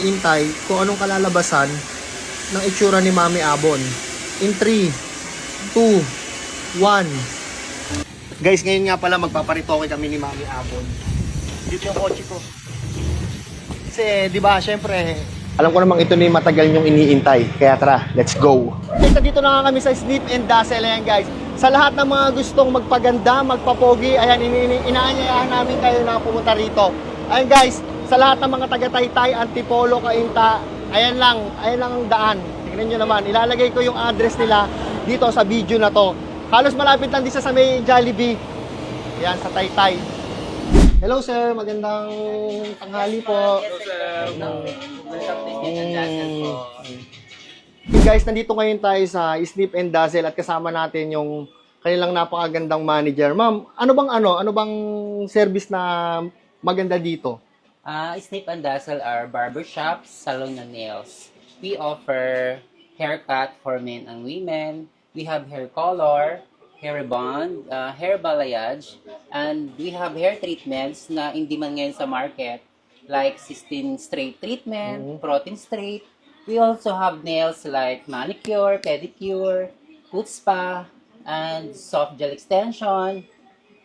Hintay kung anong kalalabasan ng itsura ni Mami Abon. In 3, 2, 1. Guys, ngayon nga pala magpaparitoke kami ni Mami Abon. Dito yung kotse ko. Kasi, di ba, syempre, alam ko namang ito na yung matagal nyong iniintay. Kaya tara, let's go. Guys, dito na nga kami sa Snip and Dazzle. Ayan guys, sa lahat ng mga gustong magpaganda, magpapogi, ayan, inaanyayahan namin kayo na pumunta rito. Ayan guys, sa lahat ng mga taga-Taytay, Antipolo, Cainta, ayan lang ang daan. Tingnan nyo naman, ilalagay ko yung address nila dito sa video na to. Halos malapit lang din sa may Jollibee. Ayan, sa Taytay. Hello sir, magandang tanghali po. Hello sir. Hey guys, nandito ngayon tayo sa Snip and Dazzle at kasama natin yung kanilang napakagandang manager. Ma'am, ano bang service na maganda dito? Snip and Dazzle are barbershops, salon and nails. We offer haircut for men and women. We have hair color, hair rebond, hair balayage, and we have hair treatments na in demand ngayon sa market like System Straight Treatment, Protein Straight. We also have nails like manicure, pedicure, foot spa, and soft gel extension.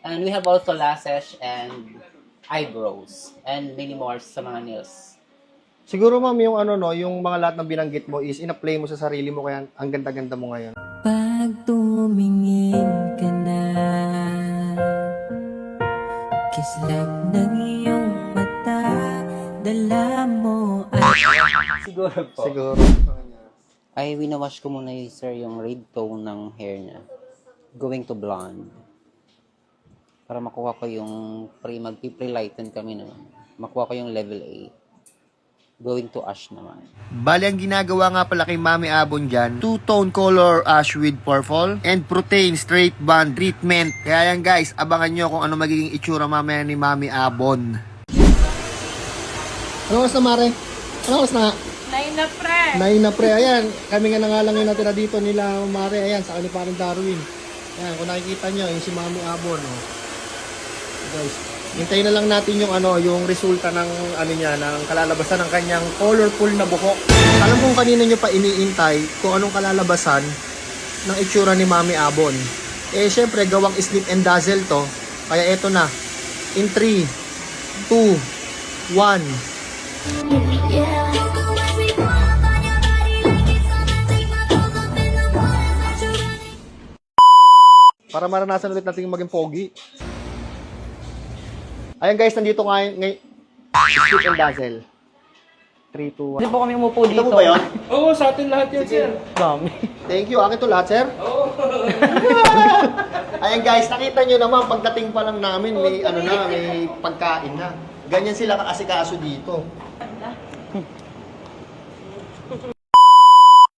And we have also lashes and eyebrows, and many more sa mga nails. Siguro ma'am, yung yung mga lahat ng binanggit mo is in-apply mo sa sarili mo kaya ang ganda-ganda mo ngayon. Pag tumingin ka na, kislap ng iyong mata, dala mo ay... Siguro po. Siguro. Ay, winawash ko muna yung, sir, yung red tone ng hair niya. Going to blonde. Para makuha ko yung magpi-pre-lighten kami naman. Makuha ko yung level 8. Going to ash naman. Bali, ang ginagawa nga pala kay Mami Abon dyan, two-tone color ash with purple and protein straight band treatment. Kaya yan guys, abangan nyo kung ano magiging itsura mamaya ni Mami Abon. Ano oras na, Mare? Ano oras na? 9 na pre. 9 na pre. Ayan, kami nga na nga lang yung natira dito nila, Mare. Ayan, sa ni parang Darwin. Ayan, kung nakikita nyo, yung si Mami Abon. Oh. Guys, hintayin na lang natin yung yung resulta ng niya, ng kalalabasan ng kanyang colorful na buhok. Alam kong kanina nyo pa iniintay kung anong kalalabasan ng itsura ni Mami Abon. Eh syempre gawang Snip and Dazzle to. Kaya eto na. In 3, 2, 1. Para maranasan ulit natin yung maging pogi. Ayan guys, nandito ngayon Snip and Dazzle. 3, 2, 1. Hindi po kami umupo dito. Ito mo ba yun? Oo, sa atin lahat yan, sir. Dami. Thank you. Akin to lahat, sir. Ayan guys, nakita nyo naman, pagdating pa lang namin, may may pagkain na. Ganyan sila kaasikaso dito.